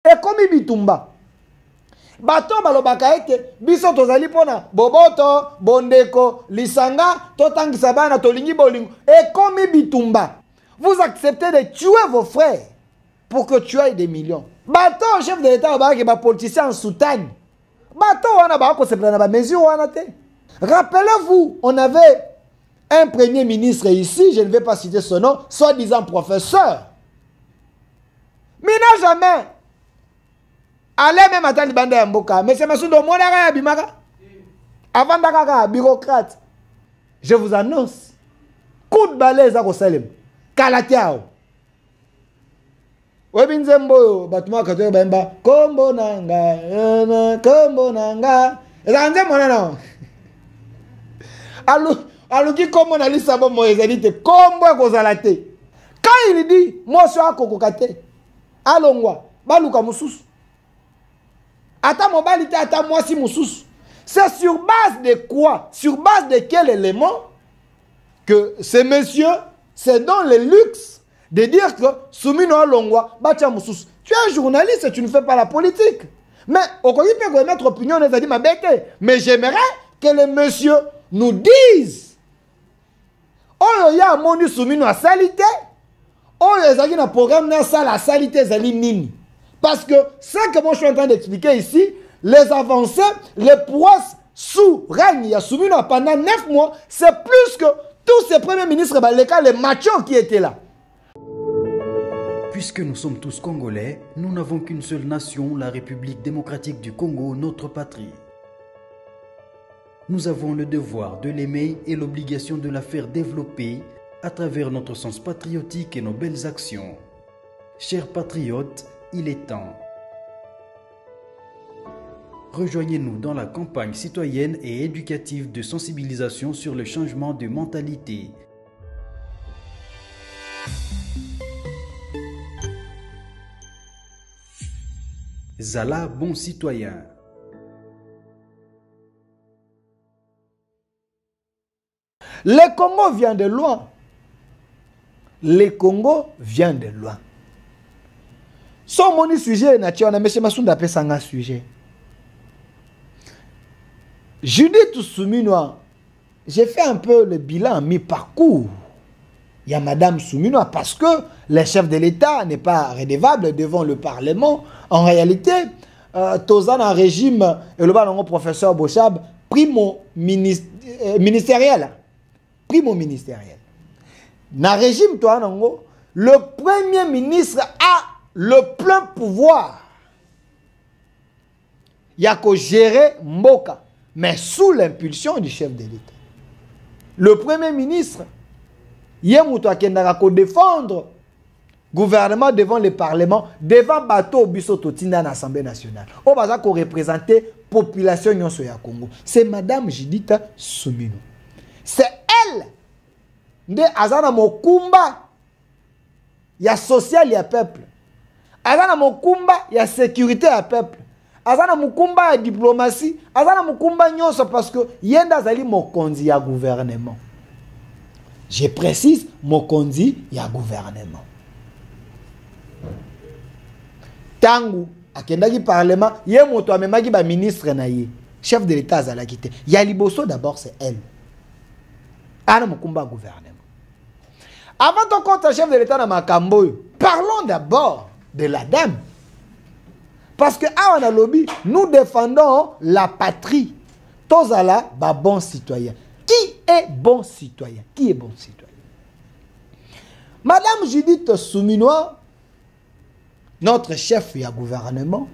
ekomi bitumba. Bato balobaka ete biso tozali pona boboto, bondeko, lisanga, totangisa bana tolingi bolingo. Ekomi bitumba. Vous acceptez de tuer vos frères pour que tu aies des millions. Bato chef de l'État qui est politicien en soutane. Bato wana ba ko sepla na ba mesure wana te. Rappelez-vous, on avait un premier ministre ici, je ne vais pas citer son nom, soi-disant professeur. Mais n'a jamais allez même attendre bande ya mboka. Mais c'est Massoudou Monara ya bimaka. Avant d'akaka bureaucrate. Je vous annonce. Coup de balai za ko salem. Kalatiao. Webinzembo batuma kato bemba kombo nanga kombo nanga. Ezanze monana. Aluki kombo na lisabo moezalite kombo kozalate. Quand il dit moi so akokokate. Alongwa baluka mususu. Ata mobilité, ata moi si moussous. C'est sur base de quoi? Sur base de quel élément que ces messieurs se donnent le luxe de dire que Soumino Longwa, Batia Moussous. Tu es un journaliste et tu ne fais pas la politique. Mais au côté de notre opinion, on a dit ma bête. Mais j'aimerais que les messieurs nous disent. Oh, il y a un monde Soumino à salité. Oh, il y a un programme la salité Zali Nini. Parce que ce que moi je suis en train d'expliquer ici, les avancées, les prouesses sous règne Yassoumino pendant 9 mois, c'est plus que tous ces premiers ministres, les machos qui étaient là. Puisque nous sommes tous Congolais, nous n'avons qu'une seule nation, la République démocratique du Congo, notre patrie. Nous avons le devoir de l'aimer et l'obligation de la faire développer à travers notre sens patriotique et nos belles actions. Chers patriotes, il est temps. Rejoignez-nous dans la campagne citoyenne et éducative de sensibilisation sur le changement de mentalité. Zala bon citoyen. Le Congo vient de loin. Le Congo vient de loin. Son moni sujet nature na monsieur Massounda pesanga sujet. Judith Souminoa, j'ai fait un peu le bilan mi-parcours. Il y a Madame Souminoa parce que le chef de l'État n'est pas redevable devant le Parlement. En réalité, Tozan en régime, et le bas professeur Bochab, primo ministériel. Primo ministériel. Dans le régime, toi, le premier ministre a le plein pouvoir. Il y a qu'à gérer Mboka, mais sous l'impulsion du chef de l'État. Le premier ministre, il y a qu'à défendre le gouvernement devant le Parlement, devant Bato Bissototina dans l'Assemblée nationale. On va représenter la population du Congo. C'est Madame Judith Soumino. C'est elle. De Azana Mokumba. Il y a social, il y a peuple. Azana Mokumba, il y a sécurité à peuple. Azana Mokumba, il y a diplomatie. Azana Mokumba, nyonso parce que yenda zali mokonzi ya gouvernement. Je précise, mokonzi ya gouvernement. Tangu, akendaki parlement, yé moto amemaki ba ministre na ye. Chef de l'État azalaki te. Ya liboso d'abord c'est elle. Ana Mokumba gouvernement. Avant de compte chef de l'État na makambo, parlons d'abord de la dame. Parce que à on a lobby, nous défendons la patrie. Tozala ba bon citoyen. Qui est bon citoyen? Qui est bon citoyen? Madame Judith Souminoa, notre chef du gouvernement,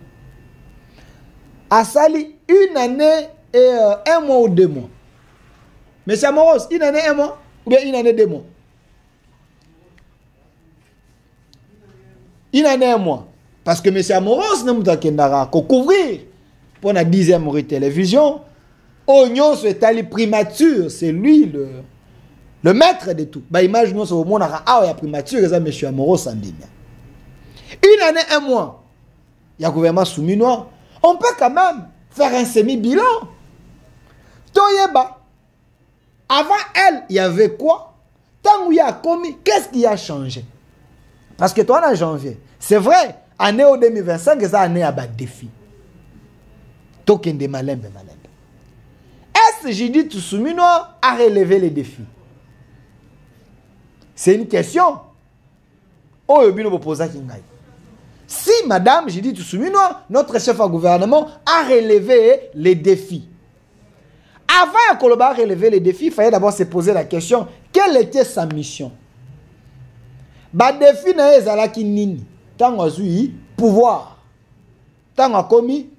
a sali une année et 1 mois ou 2 mois. Monsieur Amoros, une année 1 mois ou bien une année 2 mois? Une année 1 mois. Parce que monsieur Amoros n'a pas couvrir pour la 10e télévision. Oignon c'est tali primature, c'est lui le maître de tout. Bah imaginons ce moment là, ah il y a primature, ça monsieur Amoros Sandina. Une année 1 mois. Il y a gouvernement Souminoa. On peut quand même faire un semi-bilan. Toyeba. Avant elle, il y avait quoi? Tant où il y a commis, qu'est-ce qui a changé? Parce que toi, en janvier, c'est vrai, année 2025 eza année ya ba défi. Tokende malembe. Est-ce que Judith Soumino a relevé les défis? C'est une question. Si Madame Judith Soumino, notre chef de gouvernement, a relevé les défis. Avant de relever les défis, il fallait d'abord se poser la question, quelle était sa mission? Ba défi na ezalaki nini? Tant azui pouvoir. Tant commis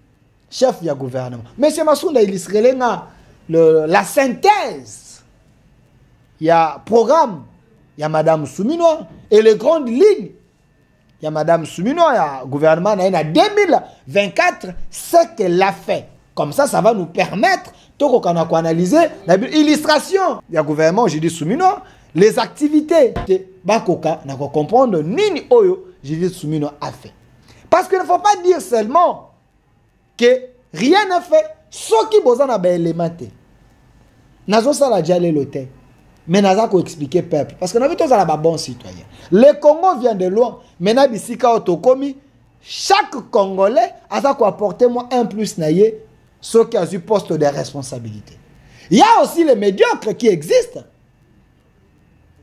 chef du gouvernement. Monsieur Massounda illustrait la synthèse. Il y a programme, il y a Madame Soumino et les grandes lignes. Il y a Madame Soumino, il y a le gouvernement en 2024, ce qu'elle a fait. Comme ça va nous permettre d'analyser l'illustration. Il y a le gouvernement, j'ai dit Soumino, les activités de Bakoka, on va comprendre Nini Oyo, j'ai dit Soumino a fait. Parce qu'il ne faut pas dire seulement que rien n'a fait, ce qui besoin d'un élément. Nazo sala diale lote. Mais naza ko expliquer peuple parce que nous avons tous un bon citoyen. Le Congo vient de loin. Maintenant bisika otokomi, chaque Congolais a ça quoi apporter moi un plus naie ceux qui ont eu poste de responsabilité. Il y a aussi les médiocres qui existent.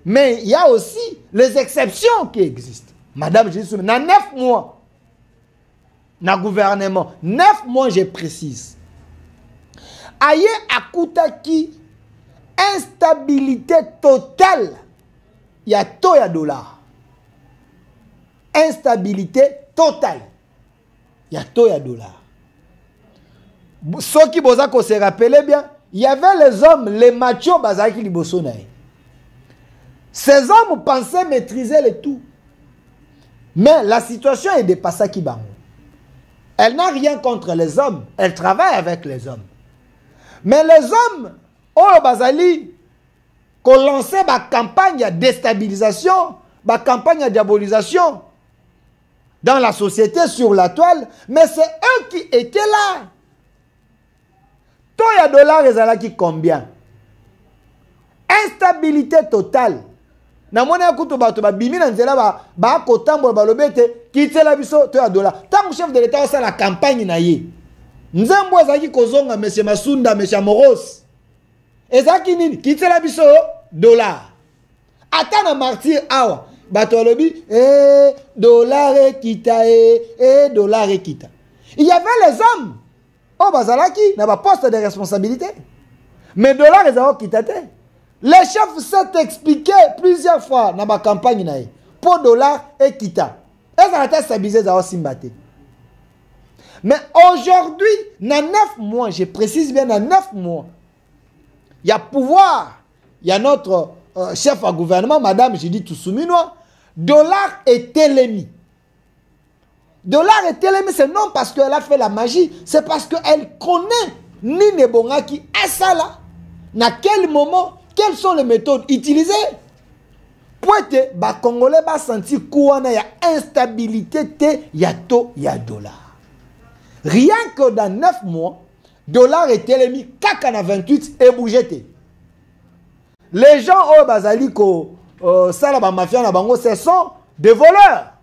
Mais il y a aussi les exceptions qui existent. Madame Jésus, dans 9 mois, dans le gouvernement, 9 mois, je précise. Aïe Akutaki, instabilité totale. Il y a tout ya dollar. Instabilité totale. Il y a tout ya dollar. Ceux qui se rappellent bien, il y avait les hommes, les machos, bazaki libosonaï. Ces hommes pensaient maîtriser le tout. Mais la situation est dépassée qui bango. Elle n'a rien contre les hommes. Elle travaille avec les hommes. Mais les hommes, oh bazali, qu'on lançait ma campagne de déstabilisation, ma campagne de diabolisation dans la société, sur la toile, mais c'est eux qui étaient là. Tout y a dollars et là qui combien? Instabilité totale. Na mona kuto bato ba bimi na nzela ba kotambo ba lobete kitela biso to ya dollar. Tant chef de l'état ça la campagne na ye. Nzambo ezaki kozonga monsieur Masunda monsieur Moros. Ezaki nini kitela biso dollar. Ata na martyr awa bato lobi dollar e kita dollar e kita. Il y avait les hommes oh bazalaki na ba poste de responsabilité. Mais dollar ezao kitate. Les chefs s'est expliqué plusieurs fois dans ma campagne pour dollar et kita. Ils ont été stabilisés dans Simbate. Mais aujourd'hui, dans 9 mois, je précise bien dans 9 mois, il y a pouvoir, il y a notre chef à gouvernement, Madame Judith Soumino, dollar et télémie. Dollar et télémie, c'est non parce qu'elle a fait la magie, c'est parce qu'elle connaît Nine Bongaki à ça là. Dans quel moment? Quelles sont les méthodes utilisées pour que les Congolais va sentir qu'il y a instabilité, il y a taux, il y a dollar. Rien que dans 9 mois, dollar et télémi, kakana 28 et bougé. Les gens au Bazaliko, Salaba Mafia, ce sont des voleurs.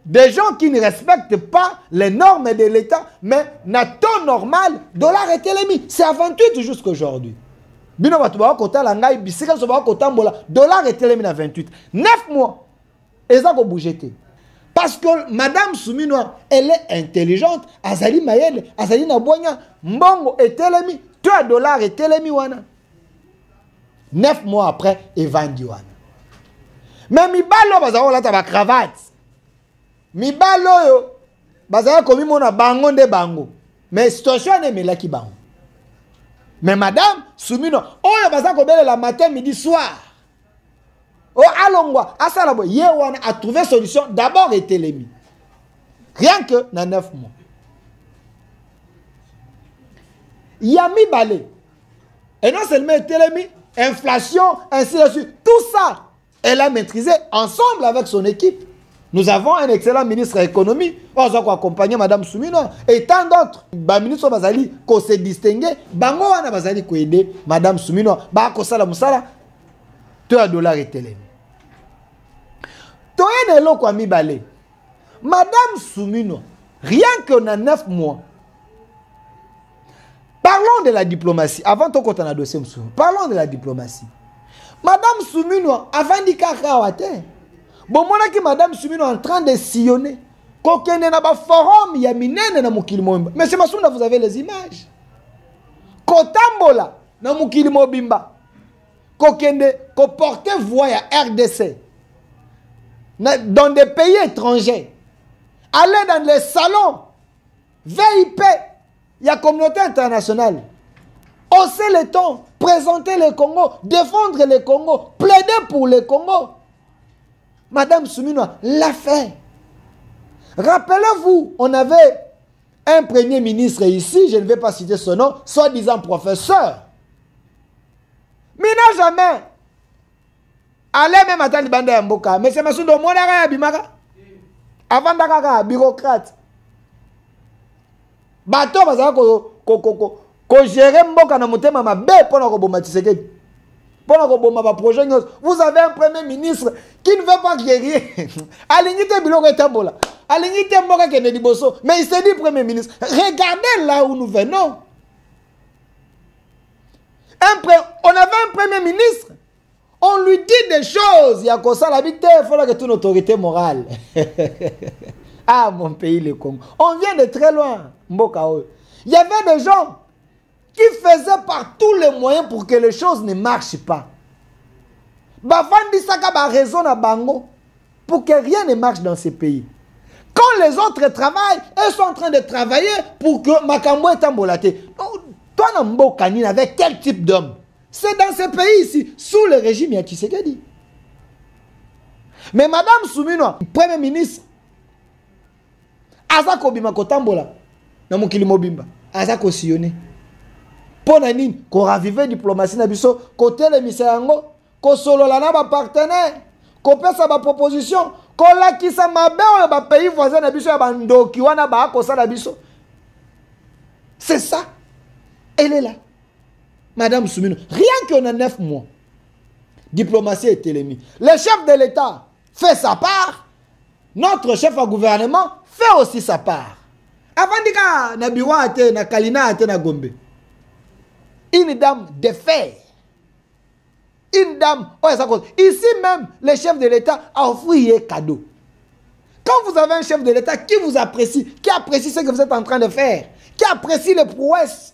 Des gens qui ne respectent pas les normes de l'État, mais na taux normal, dollar et télémi. C'est à 28 jusqu'à aujourd'hui. Bino batuba kota la ngai bisika so ba kota mbola dollar est télé 28 9 mois eza ko bougete parce que Madame Soumino elle est intelligente azali mayele azali na bonya mbongo est télé 3 dollars est télé wana 9 mois après et vendi wana mais mi balo bazao la ta cravate mi balo yo bazao komi mona bango nde bango mais situation ne melaki bango. Mais Madame Soumino, oh y'a pas la matin, midi, soir. Oh alongwa, asalabo, yewana a trouvé solution. D'abord était l'émi. Rien que dans 9 mois. Yami balé. Et non seulement était l'émi, inflation, ainsi de suite. Tout ça, elle a maîtrisé ensemble avec son équipe. Nous avons un excellent ministre de l'économie, on a accompagné Madame Soumino et tant d'autres. Le ministre Bazali, qui s'est distingué, Bango wana Bazali qui a aidé Madame Soumino, Bako Sala Moussala, $3 et télé. Toye de l'eau quoi mi balé. Madame Soumino, rien qu'on a 9 mois. Parlons de la diplomatie. Avant tout, quand on a dossier, parlons de la diplomatie. Madame Soumino, avant d'y cacahuate, bon, moi, que Madame Soumino est en train de sillonner. Quand il y a un forum, il y a un forum. Monsieur Massouna, vous avez les images. Kotambola, na mukili mobimba. Kokende, ko porte voix à RDC. Dans des pays étrangers. Aller dans les salons. VIP. Il y a communauté internationale. Hausser le ton. Présenter le Congo. Défendre le Congo. Plaider pour le Congo. Madame Soumino l'a fait. Rappelez-vous, on avait un premier ministre ici, je ne vais pas citer son nom, soi-disant professeur. Mais n'a jamais. Allez même à Talibanda Yamboka. Mais c'est Massoudou Monara Yabimaka. Avant d'Akaka, bureaucrate. Bateau, ko gérer Mboka na motema mabe pour na koboma Tshisekedi. Pour na koboma projet. Vous avez un premier ministre qui ne veut pas guérir. Alignité biloko etambola. Alignité Mboka Kennedy Bosso. Mais il s'est dit premier ministre. Regardez là où nous venons. On avait un premier ministre. On lui dit des choses. Il y a comme ça l'habité. Il faut que toute autorité morale. Ah, mon pays, le Congo. On vient de très loin. Mboka. Il y avait des gens qui faisaient par tous les moyens pour que les choses ne marchent pas. Bafandi Saka ba raison à Bango pour que rien ne marche dans ces pays. Quand les autres travaillent, elles sont en train de travailler pour que Makambo est embolaté. Toi, Namboka, avec quel type d'homme? C'est dans ces pays ici, sous le régime Tshisekedi. Mais Madame Soumino, Premier ministre, Azako Bimako Tambola, Namokili Mobimba, Azako Siyone. Pour nani, qu'on ravive diplomatie na biso, côté le misayango, qu'on solo la na ba partenaire, qu'on passe sa proposition, qu'on la qui sa mabe ou ba pays voisin na biso ya bandoki wana ba ko sa na biso. C'est ça. Elle est là. Madame Soumino, rien qu'on a 9 mois. Diplomatie est télémie. Le chef de l'État fait sa part. Notre chef de gouvernement fait aussi sa part. Avant de na bureau ate, na Kalina ate, na Gombe. Une dame de fer. Une dame. Oh, ici même, le chef de l'État a offert un cadeau. Quand vous avez un chef de l'État qui vous apprécie, qui apprécie ce que vous êtes en train de faire, qui apprécie les prouesses,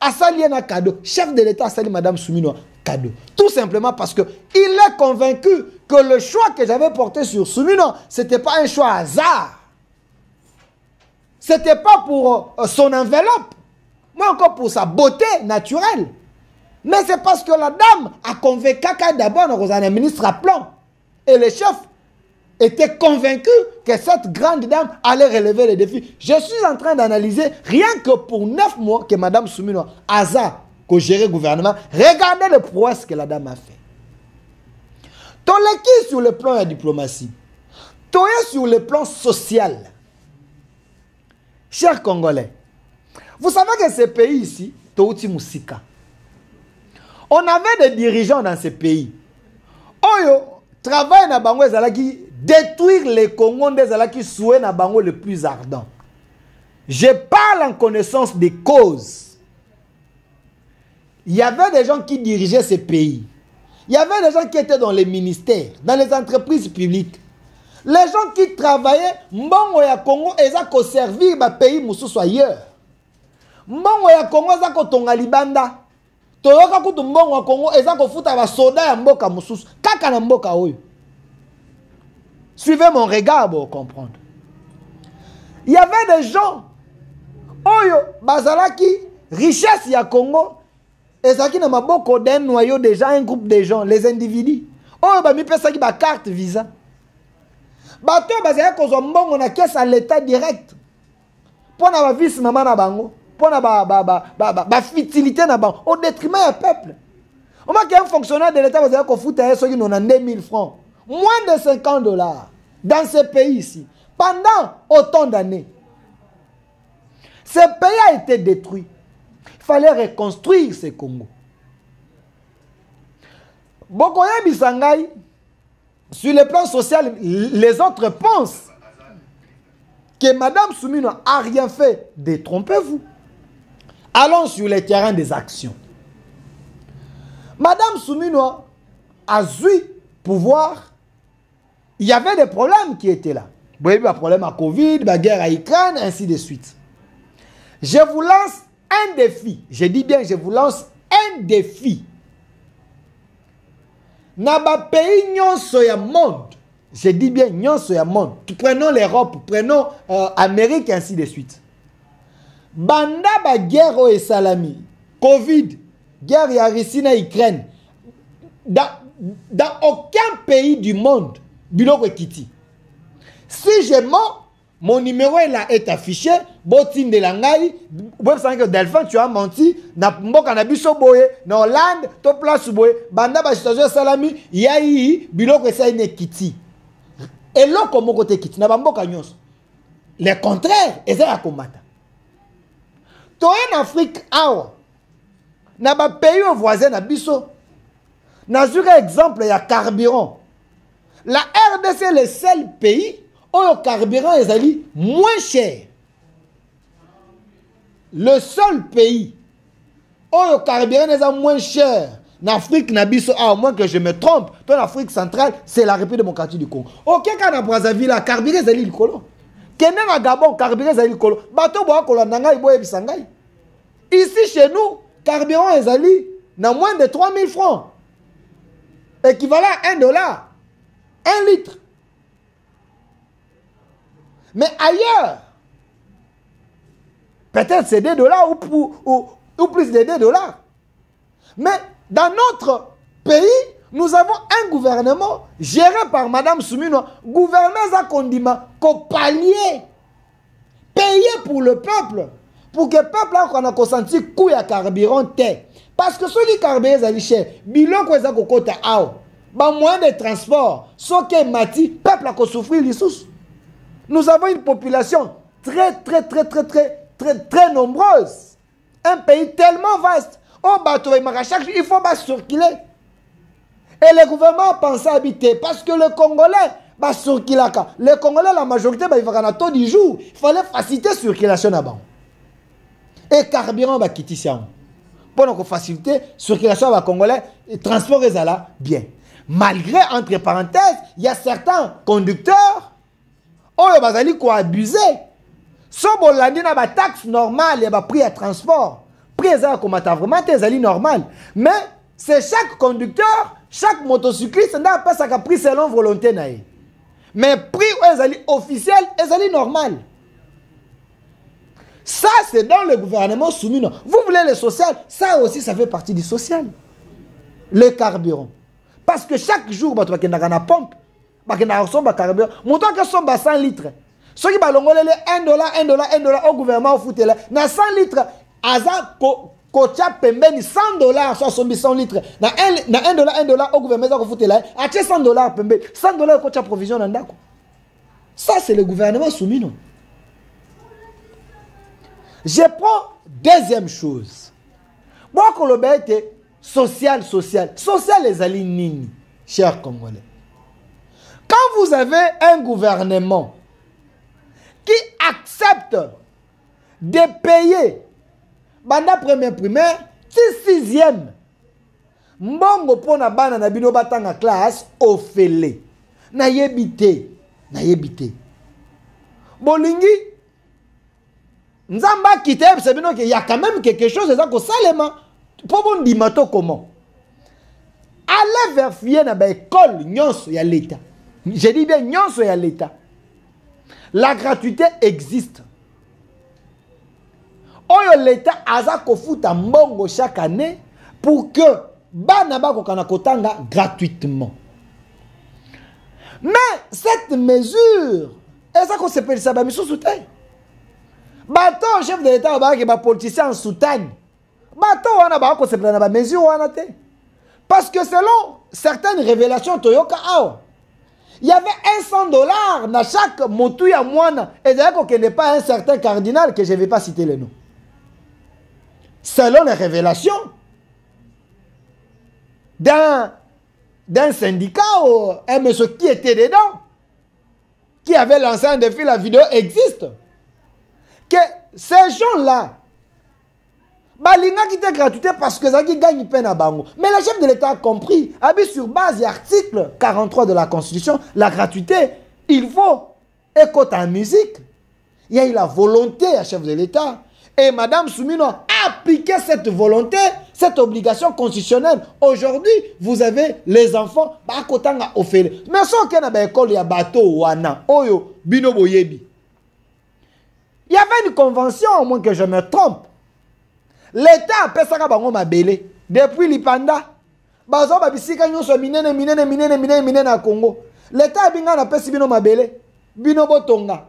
a sali un cadeau. Chef de l'État a sali Madame Soumino cadeau. Tout simplement parce que il est convaincu que le choix que j'avais porté sur Soumino, ce n'était pas un choix hasard. Ce n'était pas pour son enveloppe, mais encore pour sa beauté naturelle. Mais c'est parce que la dame a convaincu d'abord un ministre à plan. Et le chef était convaincu que cette grande dame allait relever les défis. Je suis en train d'analyser, rien que pour 9 mois que Mme Soumino Aza, que gérait le gouvernement, regardez les prouesses que la dame a fait. Toleki sur le plan de la diplomatie, Toye sur le plan social. Chers Congolais, vous savez que ces pays ici, Touti Moussika, on avait des dirigeants dans ces pays. Oyo, travail na bango ezalaki détruire les Congos des ezalaki souhait na bango le plus ardent. Je parle en connaissance des causes. Il y avait des gens qui dirigeaient ces pays. Il y avait des gens qui étaient dans les ministères, dans les entreprises publiques. Les gens qui travaillaient, mbongo ya Congo ezako servir ba pays mususu ailleurs. Mbongo ya Congo ezako tonga libanda. Toyoka kutu mbongo ya Congo ezako futa ba soda ya mboka mususu. Kaka na mboka oyo. Suivez mon regard pour comprendre. Il y avait des gens oyo bazalaki richesse ya Congo ezaki na maboko d'un noyau de gens, un groupe de gens, les individus. Oyo ba mi pesa ki ba carte visa. Bato bazaya kozwa mbongo na caisse à l'état direct. Pona ba vice maman na bango, pona ba futilité na bango au détriment du peuple. On m'a qu'un fonctionnaire de l'état bazaya ko futa soki 92 000 francs, moins de 50 $. Dans ce pays ici, pendant autant d'années, ce pays a été détruit. Il fallait reconstruire ce Congo. Bokoye Bisangai, sur le plan social, les autres pensent que Madame Soumino a rien fait, détrompez-vous. Allons sur les terrains des actions. Madame Soumino a eu pouvoir. Il y avait des problèmes qui étaient là. Vous voyez, un problème à Covid, la guerre à Ukraine, ainsi de suite. Je vous lance un défi. Je dis bien, je vous lance un défi. Naba pays nyonso ya monde. Je dis bien nyonso ya monde. Prenons l'Europe, prenons Amérique, ainsi de suite. Banda ba guerre au Salami, Covid, guerre ya Russie na Ukraine. Dans aucun pays du monde, biloko ekiti. Si je mens, mon numéro est affiché. Botine de Langai, vous savez que Delphin, tu as menti. Na mboka na biso boye, na Hollande, to place boye. Banda ba situation salami, yayi biloko esa ine kiti. Et là comme côté kiti na mboka nyonso. Le contraire, esa ya komata. To en Afrique awa. Na ba pays voisin na biso. Na zure exemple ya carburant. La RDC est le seul pays où le carburant est moins cher. Le seul pays où le carburant est moins cher en Afrique, à moins que je me trompe, en Afrique centrale, c'est la République démocratique du Congo. Ok, quand on Brazzaville, le carburant est le colo. Quand on a Gabon, le carburant est le colo. Bateau bois kolonanga ibo ebisangai. Ici chez nous, le carburant est dans moins de 3000 francs. Équivalent à $1. 1 litre. Mais ailleurs, peut-être c'est $2 ou plus de $2. Mais dans notre pays, nous avons un gouvernement géré par Madame Soumino, gouvernement à condiment, copalier, payé pour le peuple, pour que le peuple a consenti coup à carburant. Parce que ceux qui carburent les cher, bilon ko za kokota ao. Ba moyen de transport, ce qui est mati, peuple a souffrir les sous. Nous avons une population très nombreuse. Un pays tellement vaste. Oh, bateau et chaque jour, il faut circuler. Et le gouvernement a pensé à habiter parce que le Congolais va circuler. Les Congolais, la majorité, ils vont à taux du jour. Il fallait faciliter la circulation là-bas. Et carburant va quitter ça. Pour faciliter la circulation des Congolais, le transport est là bien. Malgré, entre parenthèses, il y a certains conducteurs qui ont abusé. Si on a une taxe normale, il y a un prix à transport. Prix vraiment normal. Mais c'est chaque conducteur, chaque motocycliste, n'a pas ça prix selon volonté. Mais prix officiel, est normal. Ça, c'est dans le gouvernement soumis. Vous voulez le social, ça aussi, ça fait partie du social. Le carburant. Parce que chaque jour, tu as une pompe, tu as un carburant. Mon temps que 100 litres. Ceux qui ont $1 au gouvernement, na 100 litres, aza kocha pembeni $100, soit 100 litres. Na $1 au gouvernement, a $100 pembeni. $100 kocha provision nandako. Ça, c'est le gouvernement soumis. Je prends deuxième chose. Moi, quand le était social. Social, les alignés, chers Congolais. Quand vous avez un gouvernement qui accepte de payer banda première primaire, 6e, mbongo pona bana na bino batanga classe ofele. Na yebite. Bolingi, Nzamba quitte, il y a quand même quelque chose de salema. Pour bon dimato comment? Allez vérifier dans l'école, il y a l'État. Je dis bien, il y a l'État. La gratuité existe. L'État a fait un mbongo chaque année pour que Banaba Kotanga gratuitement. Mais cette mesure, est-ce qu'on se peut ça? Bato, chef de l'État, qui est politicien en soutane. Bato, on a qu'on se prenne la mesure. Parce que selon certaines révélations, Toyoka, il y avait $100 dans chaque motouya moine. Et d'ailleurs, qu'il n'est pas un certain cardinal que je ne vais pas citer le nom. Selon les révélations d'un syndicat ou un monsieur qui était dedans, qui avait lancé un défi, la vidéo existe. Que ces gens-là, balinga qui était gratuité parce que ça qui gagne peine à bango. Mais le chef de l'État a compris, sur base de l'article 43 de la Constitution, la gratuité, il faut écouter la musique. Il y a eu la volonté à chef de l'État. Et Madame Soumino a appliqué cette volonté, cette obligation constitutionnelle. Aujourd'hui, vous avez les enfants, mais si on a une école, il y a bateau, oyo, bino boyebi. Il y avait une convention, au moins que je me trompe. L'État a fait ça depuis l'Ipanda. Bazo babisika nyonso minene na Congo. L'État a fait ça bino mabele, bino botonga.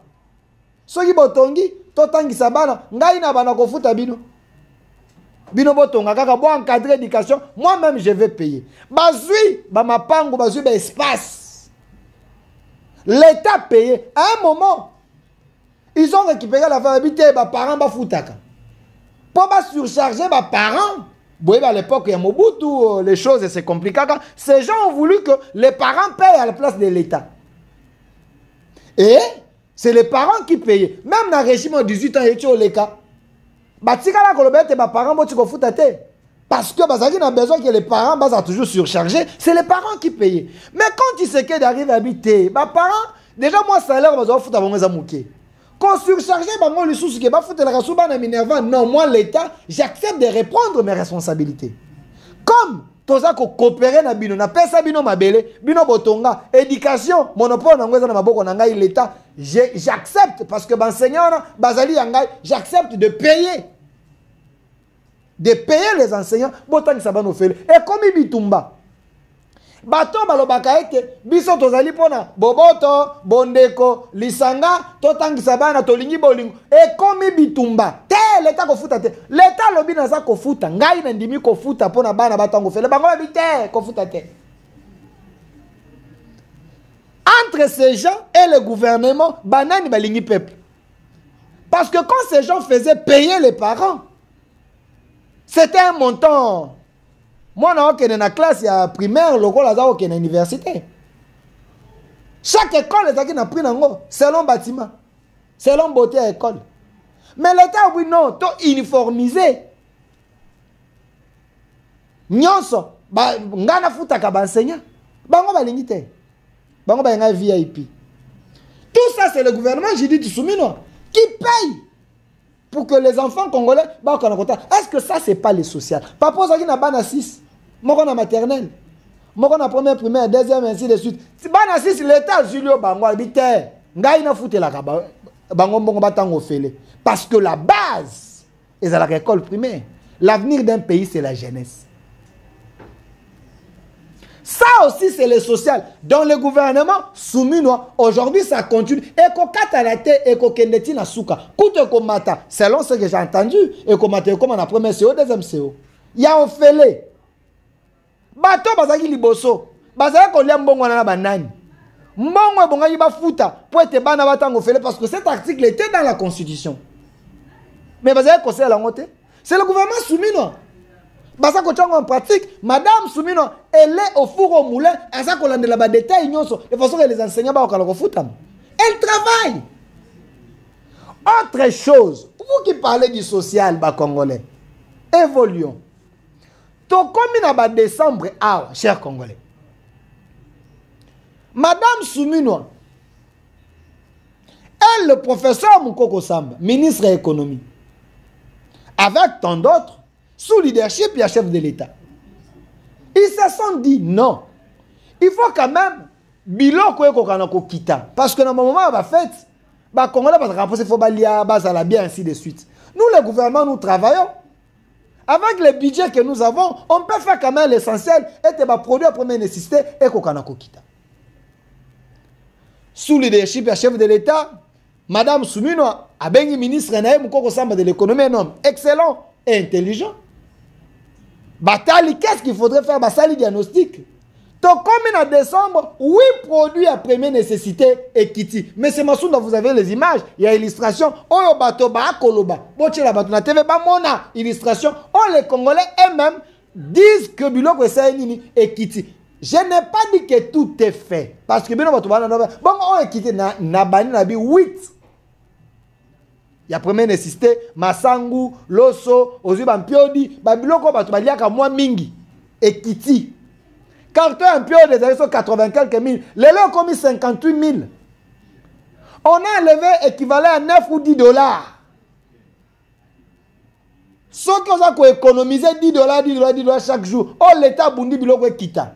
Soki botongi, totangisa bana, ngai na bana kofuta bino. Bino botonga kaka bo encadrer éducation, moi-même je vais payer. Bazui, ba mapango, bazui ba espace. L'État payé. À un moment, ils ont récupéré la famille, ba parents ba futaka. Pour ba surcharger ba parents. Vous voyez, à l'époque, il y a Mobutu, les choses c'est compliqué. Ces gens ont voulu que les parents payent à la place de l'État. Et c'est les parents qui payent. Même dans le régime de 18 ans, il y a les cas. Parce que ils ont besoin que les parents soient toujours surchargés. C'est les parents qui payent. Mais quand tu sais qu'ils arrivent à habiter, les parents, déjà moi, salaire, ils foutre à quand surchargé, non, moi, l'État, j'accepte de reprendre mes responsabilités. Comme toza ko coopérer na bino na pesa bino mabele bino botonga éducation monopole na ngweza na maboko na ngai l'État j'accepte parce que enseignant bazali yangai j'accepte de payer les enseignants botangi sabano fele et comme bitumba bato balobaka ete biso tozali pona boboto bondeko lisanga totangisa bana tolingi bolingo et comme bitumba l'État kofuta te l'État lobi naza kofuta ngai na ndimi kofuta pona bana batango fele bango babite kofuta te. Entre ces gens et le gouvernement banani balingi peuple parce que quand ces gens faisaient payer les parents c'était un montant. Moi je suis dans la classe primaire lokola aza dans l'université. Chaque école est a pris selon bâtiment selon beauté à école. Mais l'État, oui, non, tu uniformisé. Nyonso, ngana futaka ba enseignant. Bango ba lingite. Bango ba nga VIP. Tout ça, c'est le gouvernement, j'ai dit, Soumino, qui paye pour que les enfants congolais, est-ce que ça, c'est pas le social? Papa, ça qui n'a pas 6, moi, na maternelle. Moi, na première, primaire, deuxième, ainsi de suite. Si pas 6, l'État, Julio Bango, habite. Ngai na fute la kaba. Bango bongo batango fele. Parce que la base est à l'école primaire. L'avenir d'un pays, c'est la jeunesse. Ça aussi, c'est le social. Dans le gouvernement, Soumino, aujourd'hui, ça continue. Et qu'on katalate, et qu'on kendeti na souka. Koute komata, selon ce que j'ai entendu, et qu'on mate comme en première CO, deuxième CO. Il y a un fele. Bato bazaki liboso. Bazaki kolia mbongo na banani. Mbongo bonga yiba futa. Pour être bana batango fele. Parce que cet article était dans la Constitution. Mais bazaki conseil à la montée. C'est le gouvernement Soumino. Basa ko en pratique, Madame Soumino, elle est au four au moulin, à ça qu'on a de la détail, de façon que les enseignants ba ko futam. Elle travaille. Autre chose, vous qui parlez du social ba congolais, évoluons. To comme na décembre chers congolais. Madame Soumino, elle le professeur Moukoko Samba, ministre de l'économie, avec tant d'autres, sous leadership, il y a chef de l'État. Ils se sont dit non. Il faut quand même bilan ko kita parce que dans le moment où on va faire ba Congolais parce que il faut balia bazala bien ainsi de suite. Nous le gouvernement nous travaillons avec le budget que nous avons, on peut faire quand même l'essentiel et te ba produire à première nécessité et ko kita. Sous leadership, il y a chef de l'État, Madame Soumino a bengi ministre Naïm Moukoko Samba de l'économie, un homme excellent et intelligent. Batali, qu'est-ce qu'il faudrait faire? Basali diagnostic. Donc, comme en décembre, 8 produits à première nécessité et Kiti. Mais c'est Massounda, vous avez les images, il y a illustration. Oyo bato ba koloba. Boche la bato na TV ba mona illustration. Oh, les Congolais eux-mêmes disent que biloko esa nini et Kiti. Je n'ai pas dit que tout est fait. Parce que, bon, on est quitté na bani na bi 8. Il y a première nécessité, Masangu, Loso, Ozuba Mpiodi, Babiloko, Batubaliaka, moi Mingi, et Kiti. Carton Mpiodi des années 80 quelques mille, les lots ont commis 58 000. On a enlevé équivalent à 9 ou 10 dollars. Ceux qui ont économisé 10 dollars, 10 dollars, 10 dollars chaque jour, oh l'État Bundi Biloko et Kita.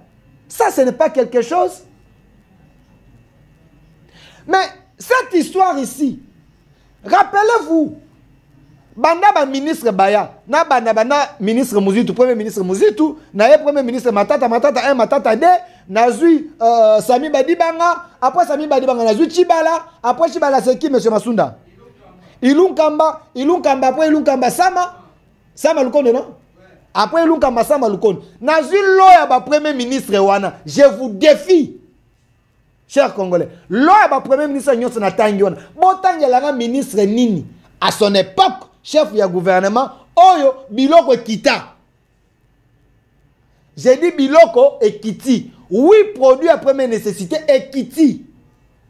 Ça, ce n'est pas quelque chose. Mais cette histoire ici, rappelez-vous, Banda ministre Baya, na ministre Muzitu, premier ministre Muzitu, na premier ministre Matata 1, Matata 2, na zui Sami Badibanga, après Sami Badibanga, na zui Chibala, après Chibala c'est qui, M. Masunda? Ilunkamba, après Ilunkamba Sama Lukonde, non? Après Ilunkamba Sama Lukonde. Na zui loya ba premier ministre Wana, je vous défie. Chers Congolais, loya ba premier ministre Nyonso na tangi wana, botangi la ministre Nini, à son époque, chef du gouvernement, Oyo Biloko Kita. J'ai dit Biloko et Kiti. Oui, produit à première nécessité et Kiti.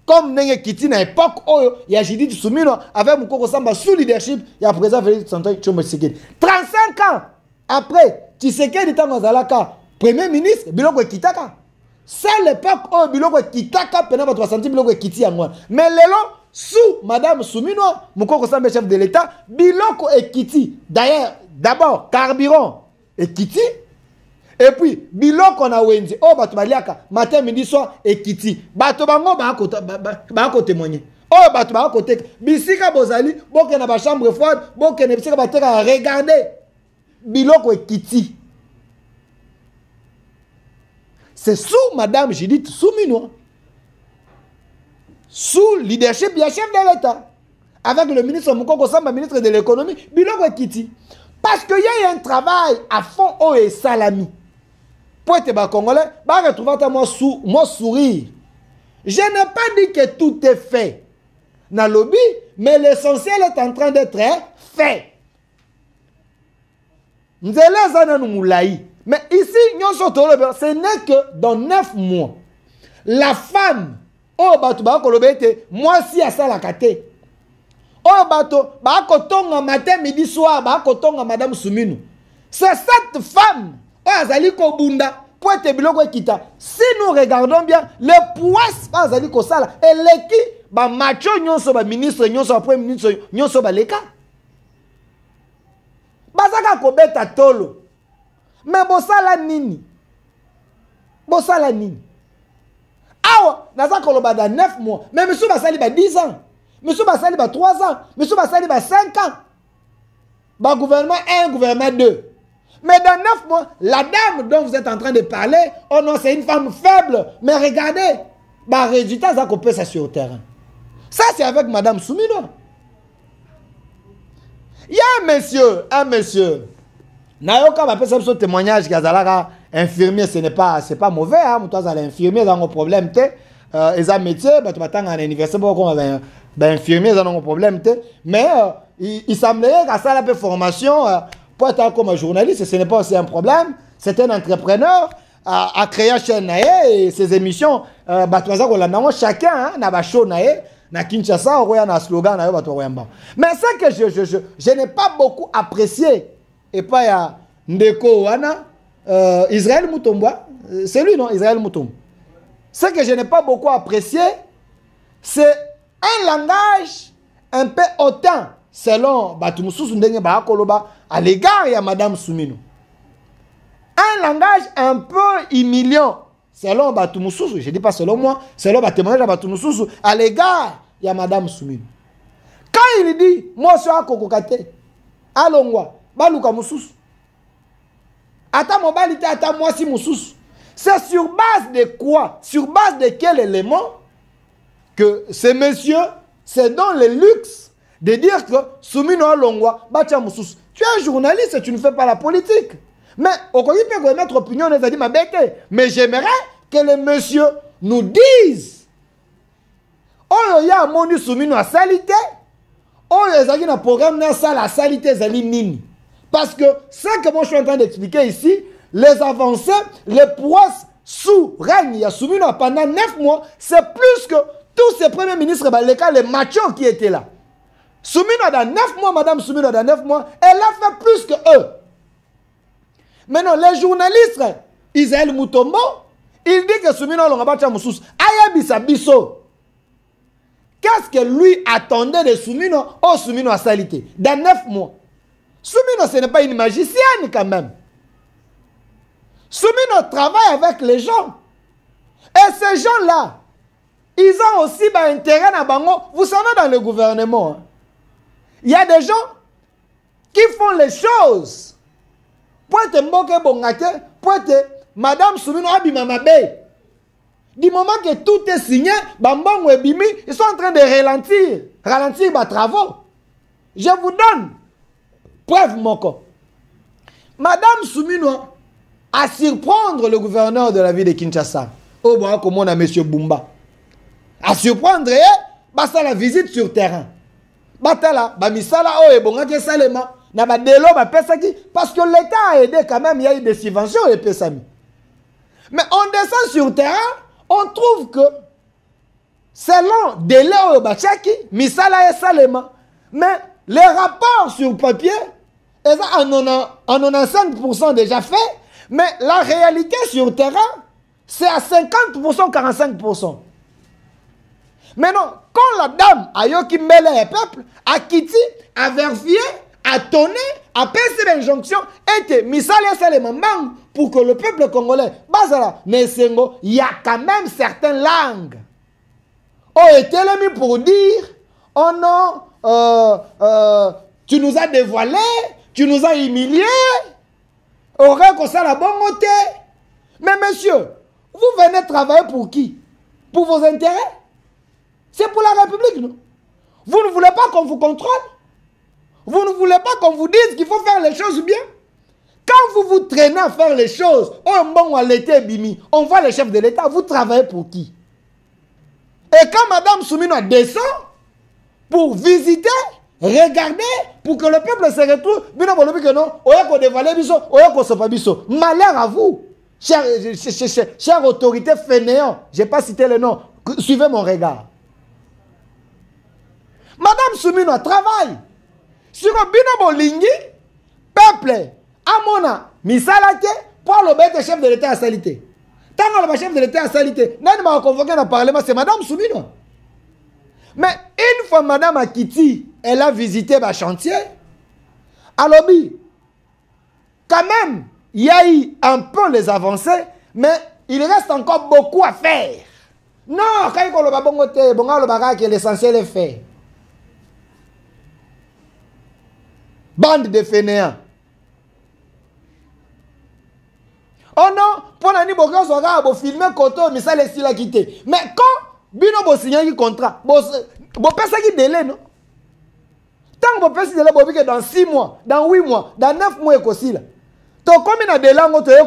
Comme Nenge Kiti à l'époque, Oyo, il y a Judith Soumino avec Moukoko Samba sous leadership, il y a président Félix Antoine Tshombo Tshisekedi. 35 ans après, Tshisekedi est dans Zalaka, premier ministre, Biloko et Kitaka. C'est l'époque où Biloko et Kitaka, pendant 300 Biloko et Kiti. Mais Lélo, sous Madame Soumino, Moukoko Samba chef de l'État, Biloko et Kiti. D'ailleurs, d'abord, carburant et Kiti. Et puis, Biloko na Wenzi, oh, Bato Baliaka, matin, midi, soir, et Kiti. Bato Bango, Bako témoigner. Oh, Bato Bako témoigner. Bisika Bozali, Boke na ba chambre froide, Boke na Bisika Bateka, regardez. Biloko et Kiti. C'est sous Madame Judith Soumino. Sous leadership, il y a chef de l'État. Avec le ministre Moukoko Samba, ministre de l'économie, Biloko et Kiti. Parce qu'il y a un travail à fond, oh, et salami. Pour être Congolais, bah retrouver moi sourire. Je n'ai pas dit que tout est fait dans le lobby, mais l'essentiel est en train d'être fait. Mais ici, ce n'est que dans 9 mois, la femme, oh, Batouba Kolobete, moi si à ça la kate. Oh, Bato, Bakotonga matin, midi, soir, Bakotonga Madame Soumino. C'est cette femme, Azali Kobunda, Pointe Biloko Kita. Si nous regardons bien, le poisse, Azali Kosala, et l'équipe, ba macho nyonso ba ministre nyonso après ministre nyonso ba leka. Bazaka kobeta tolo. Mais bosala nini? Bosala nini? Awa, naza koloba da 9 mois. Mais monsieur basali ba 10 ans. Monsieur Bassali ba 3 ans. Monsieur Bassali ba 5 ans. Ba gouvernement 1, gouvernement 2. Mais dans 9 mois, la dame dont vous êtes en train de parler, oh non, c'est une femme faible. Mais regardez, bah résultat, ça qu'on peut ça sur le terrain. Ça, c'est avec Madame Soumino. Il y a un monsieur. Nayoka m'a fait ce témoignage qu'Azalaka, infirmier, ce n'est pas mauvais. Hein, toi, vous infirmier, dans un problème. Ils ont un métier, tu m'attends à un anniversaire, infirmier, ils ont un problème. Mais il semblerait qu'à ça, la formation, pour être comme un journaliste, ce n'est pas aussi un problème. C'est un entrepreneur à créer chaîne et ses émissions. Chacun n'a show na Kinshasa, on a un slogan. Mais ça que je n'ai pas beaucoup apprécié. Et pas il y a Ndeko Wana, Israël Moutomba. C'est lui, non? Israël Moutomba. Ce que je n'ai pas beaucoup apprécié, c'est un langage un peu hautain, selon Batumoussou Ndenge Baakoloba, à l'égard de Madame Soumino. Un langage un peu humiliant, selon Batumoussou, je ne dis pas selon moi, selon témoignage de Batumoussou, à l'égard de Madame Soumino. Quand il dit, moi je suis à Kokokate, à Longwa, Baluka Moussous, Ata Mobalite, Ata Mwasi Moussous. C'est sur base de quoi? Sur base de quel élément que ces messieurs se donnent le luxe de dire que Soumino Longwa, Batia Moussous. Tu es un journaliste et tu ne fais pas la politique. Mais au Congo, il peut mettre opinion, on a dit ma bête. Mais j'aimerais que les messieurs nous disent. Oh, il y a un monde Soumino à salité. Oh, il y a un programme dans la salité Zali Nini. Parce que ce que moi je suis en train d'expliquer ici, les avancées, les prouesses sous règne, il y a Soumino pendant 9 mois, c'est plus que tous ces premiers ministres, les machos qui étaient là. Soumino dans 9 mois, Madame Soumino dans 9 mois, elle a fait plus que eux. Maintenant, les journalistes, Isaël Mutombo, il dit que Soumino Longabacha Moussous, Ayabisa Bisso. Qu'est-ce que lui attendait de Soumino? Oh, Soumino a salité. Dans 9 mois. Soumino, ce n'est pas une magicienne quand même. Soumino travaille avec les gens. Et ces gens-là, ils ont aussi intérêt à Bango. Vous savez, dans le gouvernement, hein, il y a des gens qui font les choses. Pointe Mboke Bongate, pointe Madame Soumino Abimamabe. Du moment que tout est signé, Bambang et Bimi, ils sont en train de ralentir les travaux. Je vous donne preuve, Moko. Madame Soumino a surprendre le gouverneur de la ville de Kinshasa. Oh, bon, comme on a M. Bumba. A surprendre, basta la visite sur terrain. Batala, bamisala, oh, et bon, que salema. Na ba delo, ba pesaki. Parce que l'État a aidé quand même, il y a eu des subventions et pesami. Mais on descend sur terrain, on trouve que selon délai au Bachaki, misala et salema. Mais les rapports sur papier, ils en ont 5% déjà fait. Mais la réalité sur terrain, c'est à 50%, 45%. Maintenant, quand la dame a yoki mêlé le peuple, a quitté, a vérifié, a tonné, a passé l'injonction, était misale salemambang pour que le peuple congolais, bazala, nesengo, il y a quand même certaines langues. On était là pour dire, oh non, tu nous as dévoilé, tu nous as humiliés, aurait qu'on ça la bonne côté. Mais monsieur, vous venez travailler pour qui? Pour vos intérêts? C'est pour la République, non? Vous ne voulez pas qu'on vous contrôle? Vous ne voulez pas qu'on vous dise qu'il faut faire les choses bien? Quand vous vous traînez à faire les choses, on voit le chef de l'État, vous travaillez pour qui? Et quand Madame Soumino descend pour visiter, regarder, pour que le peuple se retrouve, malheur à vous, chère autorité fainéant, je n'ai pas cité le nom, suivez mon regard. Madame Soumino travaille sur un bino bolingi, peuple, amona, misalate, pour le bête chef de l'État à salité. Tant que le chef de l'État à salité, n'a pas convoqué dans le Parlement, c'est Madame Soumino. Mais une fois Madame Akiti, elle a visité le chantier, alors, quand même, il y a eu un peu les avancées, mais il reste encore beaucoup à faire. Non, quand il y a l'essentiel est fait. Bande de fainéants. Oh non, pour l'année, vous filmer Koto, mais ça laisse la quitter. Mais quand vous signez un contrat, vous faites un délai, non? Tant que vous faites un délai, dans 6 mois, dans 8 mois, dans 9 mois, vous combien de délai vous avez un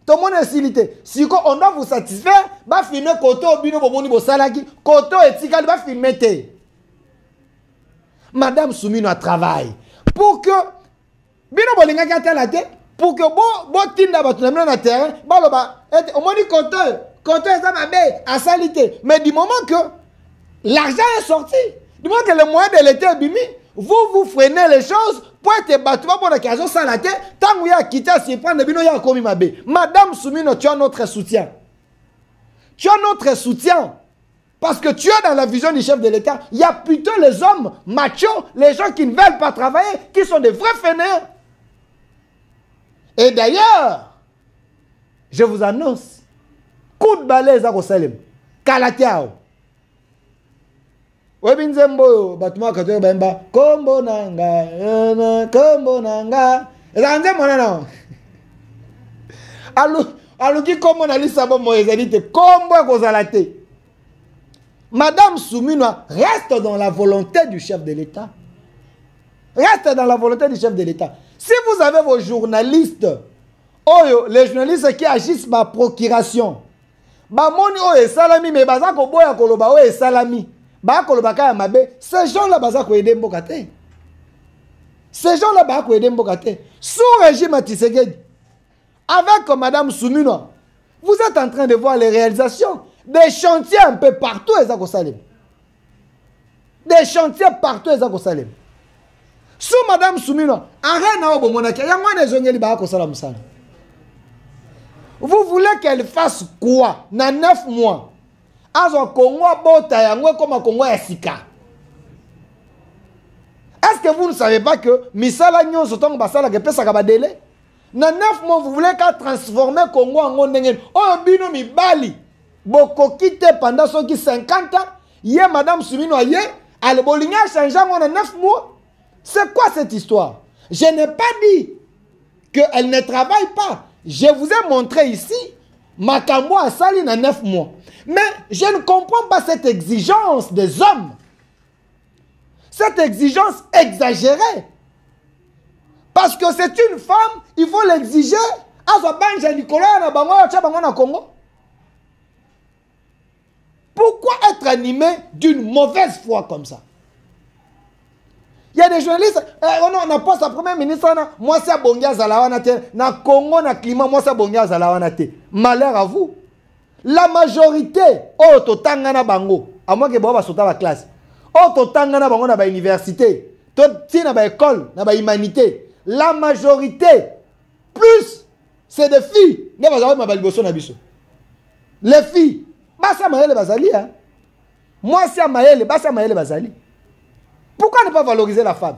tout le monde est silité. Si on doit vous satisfaire, va filmer Koto, Bino Bomoni Bosalaki, Koto et Tikal va filmer. Madame Soumino travaille. Pour que Bino Bolinga gâte la tête, pour que bo tinda batunamina na terrain, baloba, au moins Koto est à salité. Mais du moment que l'argent est sorti, du moment que le moyen de l'État est bimi, vous freinez les choses pour être battu pour la case sans la tête, tant que vous avez quitté si prendre bino ya komi mabe. Madame Soumino, tu as notre soutien. Tu as notre soutien. Parce que tu es dans la vision du chef de l'État. Il y a plutôt les hommes machos, les gens qui ne veulent pas travailler, qui sont des vrais fainéants. Et d'ailleurs, je vous annonce, coup de balai à Rosalem, Kalatiao. Webinzembo, Batuma Kato Bemba, Kombo Nanga, Kombo Nanga. Zanze Monana. Aluki Kombo Nalisabo Moezanite, Kombo Kozalate. Madame Soumino reste dans la volonté du chef de l'État. Reste dans la volonté du chef de l'État. Si vous avez vos journalistes, les journalistes qui agissent par procuration, salami, mais salami, ces gens-là, ces gens-là, sous régime Tshisekedi, avec Madame Soumino, Vous êtes en train de voir les réalisations. Des chantiers un peu partout, Ezako Salem. Des chantiers partout, Ezako Salem. Sous Madame Soumino, vous voulez qu'elle fasse quoi dans 9 mois? Est-ce que vous ne savez pas que Misala Nyon Sotong Basala que pesa kabadele? Dans 9 mois, vous voulez qu'elle transforme Congo en Ndengen. Oh, bino mi bali. Boko quitte pendant 50 ans. Hier, Madame Soumino, hier, elle bolinga changé en 9 mois. C'est quoi cette histoire? Je n'ai pas dit qu'elle ne travaille pas. Je vous ai montré ici Makambo a sali dans 9 mois. Mais je ne comprends pas cette exigence des hommes. Cette exigence exagérée. Parce que c'est une femme, il faut l'exiger. Pourquoi être animé d'une mauvaise foi comme ça? Il y a des journalistes, on n'a pas sa première ministre, moi c'est Bongia Zalawanate, na Congo, na climat, moi c'est Bongia Zalawanate. Malheur à vous. La majorité, oh, totangana bango, à moins que Boba soit à la classe, oh, totangana bango na ba université, toti na ba école, na ba humanité, la majorité, plus, c'est des filles. Les filles, basa maële bazali, hein. Moi c'est maële, basa maële bazali. Pourquoi ne pas valoriser la femme?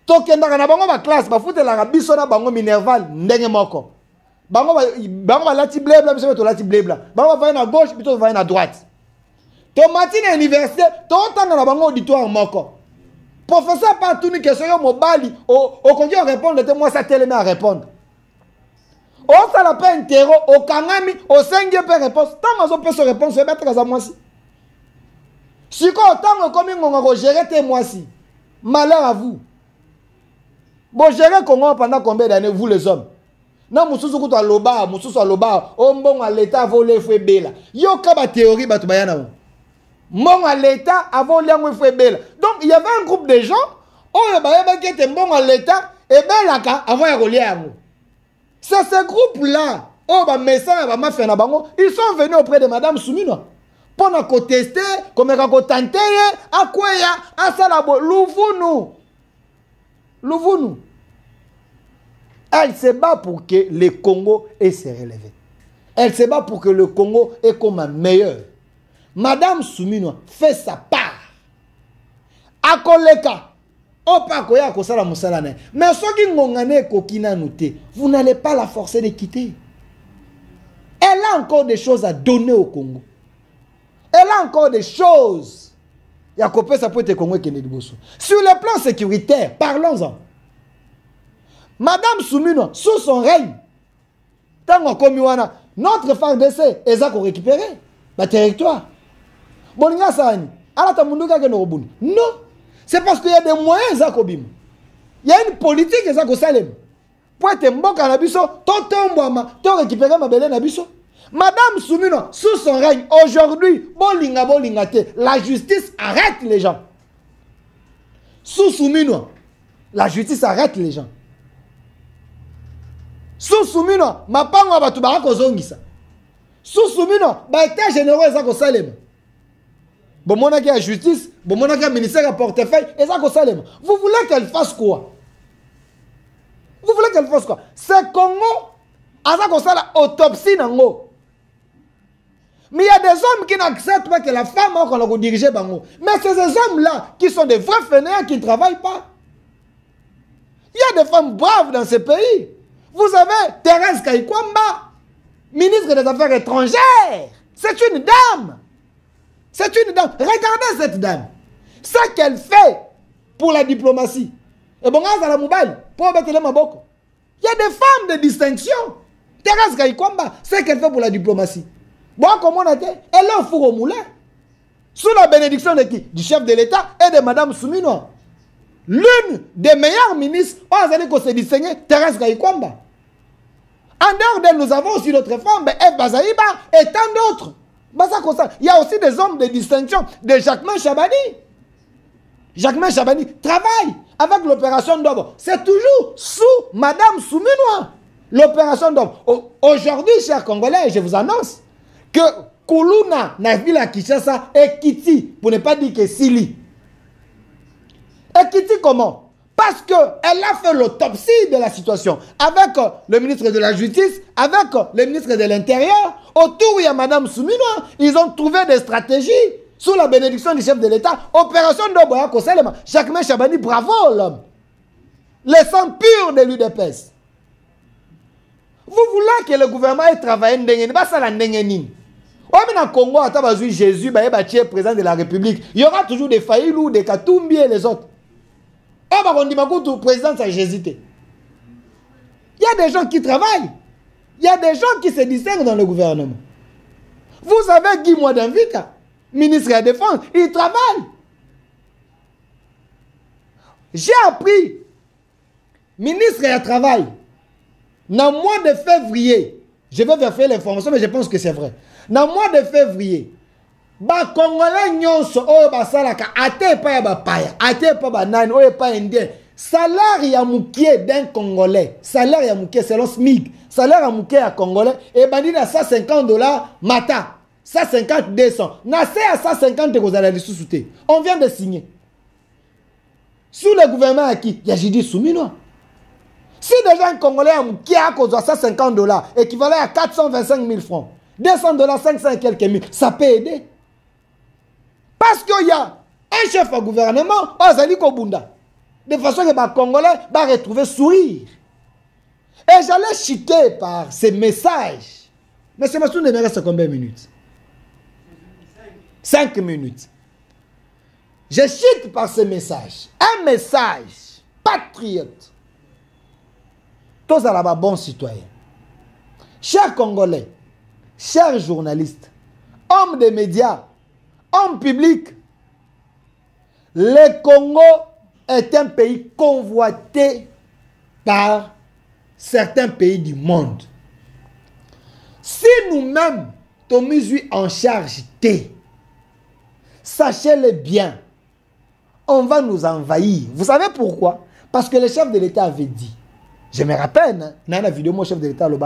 Tokenda na bango ba classe ba foute la biso na bango minerval ndenge moko. Bango ba lati blebla biso to lati blebla. Bango va na gauche biso va na droite. To matine université to tanga na bango auditoire moko. Professeur pas tout ni question yo mobali au kongi répondre te moi ça tellement à répondre. O ça la peine interro au kangami au 5e peut réponse. Tant mazo peut se réponse se mettre à moi si. Si quand autant comme on va gérer tes mois-ci, malheur à vous. Bon, gérer Congo pendant combien d'années, vous les hommes? Non, Moussou Kouta Loba, Moussou Loba, Ombon à l'État volé fouet bela. Yo kaba théorie batubayana. Mon à l'État avant l'angle fouet bela. Donc il y avait un groupe de gens, oh, bah, qui était bon à l'État, et belaka avant de relier à vous. C'est ce groupe-là, oh, bah, Messan, bah, ma fait ils sont venus auprès de Madame Soumino. Pour nous tester, comme nous tenter, à quoi il y a, à ça là, l'ouvre-nous. Elle se bat pour que le Congo ait se relevé. Elle se bat pour que le Congo est comme un meilleur. Madame Soumino fait sa part. A koleka, opa koya kosala musalane. Mais soki ngongane kokina noté, vous n'allez pas la forcer de quitter. Elle a encore des choses à donner au Congo. Elle a encore des choses. Il y a coupé ça peut être Congo qui est de Bosso. Sur le plan sécuritaire, parlons-en. Madame Soumino, sous son règne, notre phare d'essai, elle a récupéré le territoire. Non, c'est parce qu'il y a des moyens. Il y a une politique. Pour être bon cannabis, tu récupérer ma belle nabiso. Madame Soumino, sous son règne, aujourd'hui, la justice arrête les gens. Sous Soumino, la justice arrête les gens. Sous Soumino, ma pango va tout barako zongisa. Sous Soumino, ba état généraux ezako salem. Bon mona qui a justice, bon mona qui a ministère à portefeuille ezako salem. Vous voulez qu'elle fasse quoi? Vous voulez qu'elle fasse quoi? C'est Congo azako sala autopsie nango. Mais il y a des hommes qui n'acceptent pas que la femme a dirigé bango. Mais c'est ces hommes-là qui sont des vrais fainéants qui ne travaillent pas. Il y a des femmes braves dans ce pays. Vous avez Thérèse Kaïkwamba, ministre des Affaires étrangères. C'est une dame. C'est une dame. Regardez cette dame. Ce qu'elle fait pour la diplomatie. Et bon, il y a des femmes de distinction. Thérèse Kaïkwamba, ce qu'elle fait pour la diplomatie. Bon, comment on a été? Elle est au four au moulin. Sous la bénédiction de qui? Du chef de l'État et de Madame Soumino. L'une des meilleures ministres, on a dit qu'on s'est distingué, Thérèse Kaïkwamba. En dehors d'elle, nous avons aussi d'autres femmes, Eve Bazaïba et tant d'autres. Il y a aussi des hommes de distinction, de Jacquemin Chabani. Jacquemin Chabani travaille avec l'opération Dobo. C'est toujours sous Madame Soumino. L'opération d'homme. Aujourd'hui, chers Congolais, je vous annonce que Koulouna, na ville à Kinshasa, et Kiti, pour ne pas dire que Sili. Et Kiti comment? Parce qu'elle a fait l'autopsie de la situation avec le ministre de la Justice, avec le ministre de l'Intérieur. Autour, il y a Mme Souminoa. Ils ont trouvé des stratégies sous la bénédiction du chef de l'État. Opération d'Oboya Koselema. Jacquemain Chabani, bravo l'homme. Le sang pur de l'UDPS. Vous voulez que le gouvernement ait travaillé au Congo, Jésus, président de la République. Il y aura toujours des Faïlou, des Katumbi et les autres. Le président, ça Jésus. Il y a des gens qui travaillent. Il y a des gens qui se distinguent dans le gouvernement. Vous avez Guy Mouadanvika, ministre de la Défense, il travaille. J'ai appris, ministre du Travail, dans le mois de février, je vais vérifier l'information, mais je pense que c'est vrai. Dans le mois de février, les Congolais nyonso oyo basalaka ate pa ya bapaya, ate pa banani oyo pa indien. Salaire ya mukie d'un Congolais, salaire ya mukie selon SMIC, salaire ya mukie ya Congolais et bandi na $150 mata, 150 200. Na c'est à 150 que vous allez les sous-souter. On vient de signer. Sous le gouvernement à qui? Il y a Jidi Souminoa. Si déjà un Congolais qui a cause de $150, équivalent à 425 000 francs, $200, 500 et quelques mille, ça peut aider. Parce qu'il y a un chef au gouvernement, Ozali Kobunda, de façon que les Congolais vont retrouver sourire. Et j'allais chuter par ces messages. Mais c'est Massoun, il me reste combien de minutes? 5 minutes. Je chute par ces messages. Un message patriote. Tous à la bon citoyen. Chers Congolais, chers journalistes, hommes des médias, hommes publics, le Congo est un pays convoité par certains pays du monde. Si nous-mêmes, nous mis en charge, sachez-le bien, on va nous envahir. Vous savez pourquoi? Parce que le chef de l'État avait dit, je me rappelle, dans la vidéo, mon chef de l'État, nous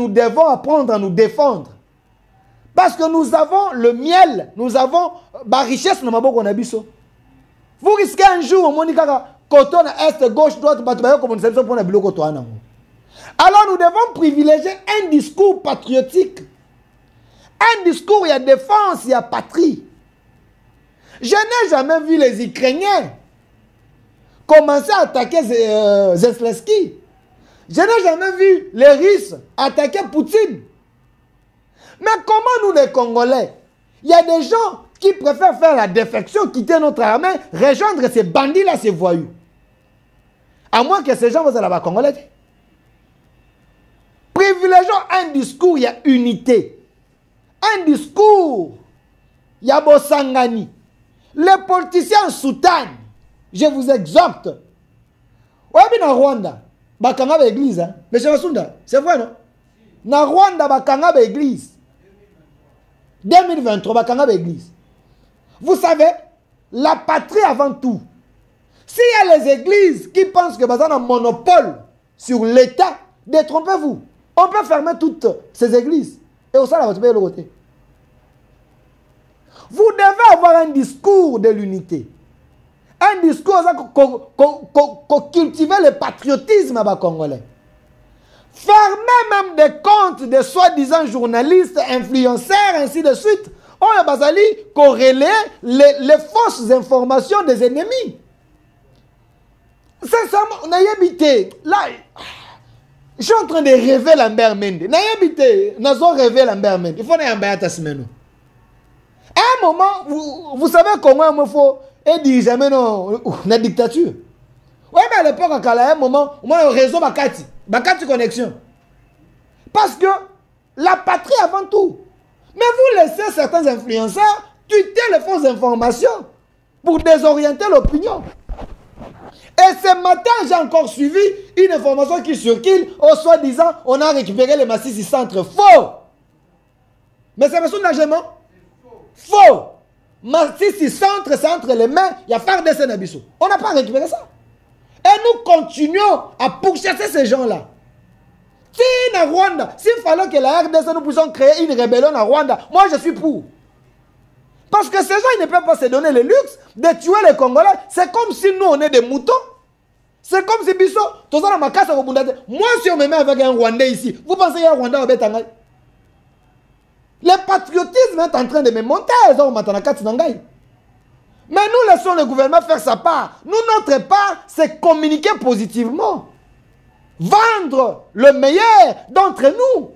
devons apprendre à nous défendre. Parce que nous avons le miel, nous avons la richesse dans maboko na biso. Vous risquez un jour, coton est, gauche, droite, alors nous devons privilégier un discours patriotique. Un discours, il y a défense, il y a patrie. Je n'ai jamais vu les Ukrainiens commencer à attaquer Zelensky. Je n'ai jamais vu les Russes attaquer Poutine. Mais comment nous les Congolais, il y a des gens qui préfèrent faire la défection, quitter notre armée, rejoindre ces bandits-là, ces voyous. À moins que ces gens vont aller à la Congolais. Privilégions un discours, il y a unité. Un discours, il y a Bosangani. Les politiciens soutanent. Je vous exhorte. Oui, mais en Rwanda, bakanga l'église, hein. Mais c'est vrai, non? Na Rwanda, bakanga l'église. 2023, bakanga l'église. Vous savez, la patrie avant tout. S'il y a les églises qui pensent que bazar a un monopole sur l'État, détrompez-vous. On peut fermer toutes ces églises. Et au sein, on va le côté. Vous devez avoir un discours de l'unité. Un discours pour cultiver le patriotisme à Congolais. Fermer même des comptes de soi-disant journalistes, influenceurs, ainsi de suite. On a basali corréler les fausses informations des ennemis. Sincèrement, on a habité. Là, je suis en train de rêver Lambert Mende. On a habité. On a rêvé Lambert Mende. Il faut aller en Bayata Simeno. À un moment, vous savez comment il faut diriger la dictature. Oui, mais à l'époque, à un moment, on a un réseau Bakati connexion. Parce que la patrie avant tout. Mais vous laissez certains influenceurs tuer les fausses informations pour désorienter l'opinion. Et ce matin, j'ai encore suivi une information qui circule, au soi-disant, on a récupéré les Massissi Centre. Faux! Mais c'est un engagement. Faux! Massissi Centre, c'est entre les mains, il y a FARDC Nabiso. On n'a pas récupéré ça. Et nous continuons à pourchasser ces gens-là. Si na Rwanda, s'il fallait que la RDC nous puissions créer une rébellion à Rwanda, moi je suis pour. Parce que ces gens, ils ne peuvent pas se donner le luxe de tuer les Congolais. C'est comme si nous, on est des moutons. C'est comme si Bisso, moi, si on me met avec un Rwandais ici, vous pensez qu'il y a un Rwandais au Bétangaï? Le patriotisme est en train de me monter. Mais nous laissons le gouvernement faire sa part. Nous, notre part, c'est communiquer positivement. Vendre le meilleur d'entre nous.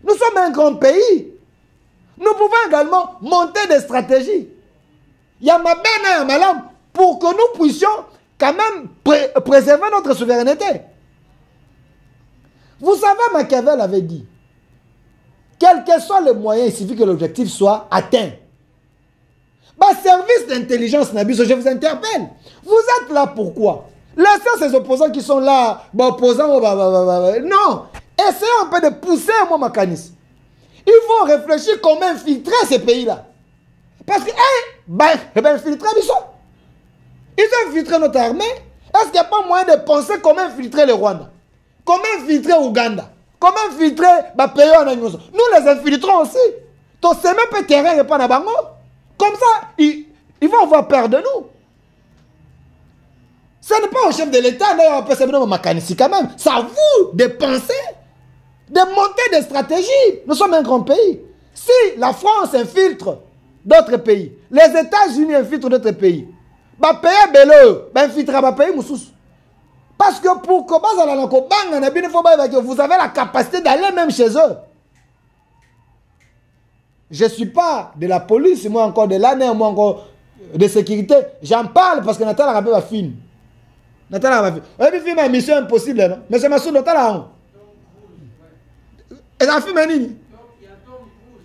Nous sommes un grand pays. Nous pouvons également monter des stratégies. Il y a ma benne et ma lame pour que nous puissions quand même préserver notre souveraineté. Vous savez, Machiavel avait dit, quels que soient les moyens, il suffit que l'objectif soit atteint. Bah, service d'intelligence, je vous interpelle. Vous êtes là pourquoi? Laissez ces opposants qui sont là, opposants, non. Essayez un peu de pousser mon mécanisme. Il faut réfléchir comment infiltrer ces pays-là. Parce que, infiltrer, ils ont infiltré notre armée. Est-ce qu'il n'y a pas moyen de penser comment infiltrer le Rwanda? Comment infiltrer Ouganda? Comment infiltrer les pays en Nous les infiltrons aussi. Ton semer peut terrain et pas Bango. Comme ça, ils vont avoir peur de nous. Ce n'est pas au chef de l'État, d'ailleurs, on peut se mettre mécanisme quand même. C'est à vous de penser, de monter des stratégies. Nous sommes un grand pays. Si la France infiltre d'autres pays, les États-Unis infiltrent d'autres pays, infiltrera pays moussous. Parce que pour que vous avez la capacité d'aller même chez eux. Je ne suis pas de la police, moi encore de l'année, moi encore de sécurité. J'en parle parce que Nathalie a rappelé ma film. Nathalie a rappelé. Elle a fait une mission impossible, non? Mais c'est ma soeur Nathalie. Elle a fait ma ligne.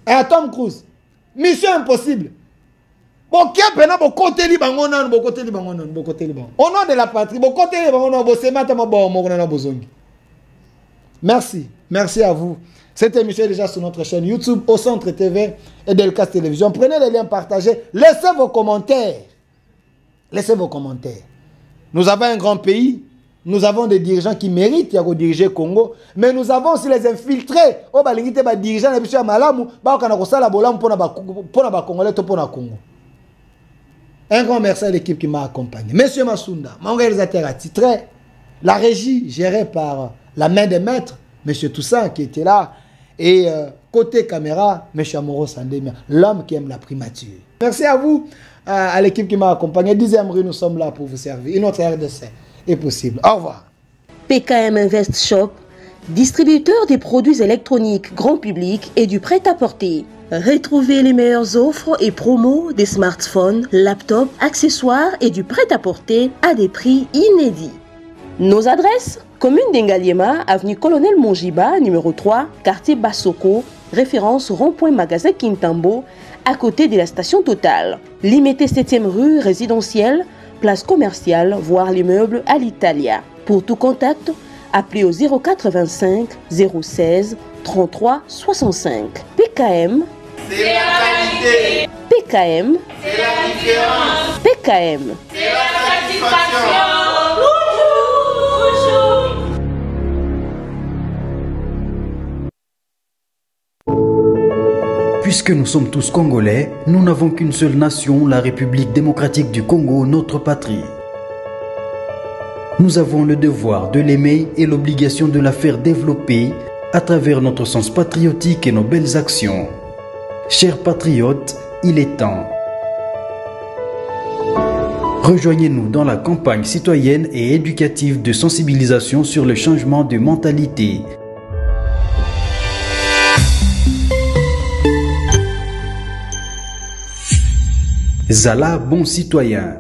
Et à Tom Cruise. Mission impossible. Au nom de la patrie, merci. Merci à vous. Cette émission est déjà sur notre chaîne YouTube, au Centre TV et Delcas Télévision. Prenez les liens, partagez. Laissez vos commentaires. Laissez vos commentaires. Nous avons un grand pays. Nous avons des dirigeants qui méritent de diriger le Congo. Mais nous avons aussi les infiltrés. Dirigeants un grand merci à l'équipe qui m'a accompagné. Monsieur Masunda, mon réalisateur attitré, la régie gérée par la main des maîtres, Monsieur Toussaint qui était là, et côté caméra, Monsieur Amoro Sandemia, l'homme qui aime la primature. Merci à vous, à l'équipe qui m'a accompagné. 10e rue, nous sommes là pour vous servir. Une autre RDC est possible. Au revoir. PKM Invest Shop, distributeur des produits électroniques grand public et du prêt-à-porter. Retrouvez les meilleures offres et promos des smartphones, laptops, accessoires et du prêt-à-porter à des prix inédits. Nos adresses: commune d'Engaliema, avenue Colonel Mongiba, numéro 3, quartier Bassoko, référence rond-point magasin Kintambo, à côté de la station Total. Limité 7e rue résidentielle, place commerciale, voire l'immeuble à l'Italia. Pour tout contact, appelez au 085 016 33 65. PKM, c'est la qualité. PKM, c'est la différence. PKM, c'est la satisfaction. Puisque nous sommes tous Congolais, nous n'avons qu'une seule nation, la République démocratique du Congo, notre patrie. Nous avons le devoir de l'aimer et l'obligation de la faire développer à travers notre sens patriotique et nos belles actions. Chers patriotes, il est temps. Rejoignez-nous dans la campagne citoyenne et éducative de sensibilisation sur le changement de mentalité. Zala bon citoyen.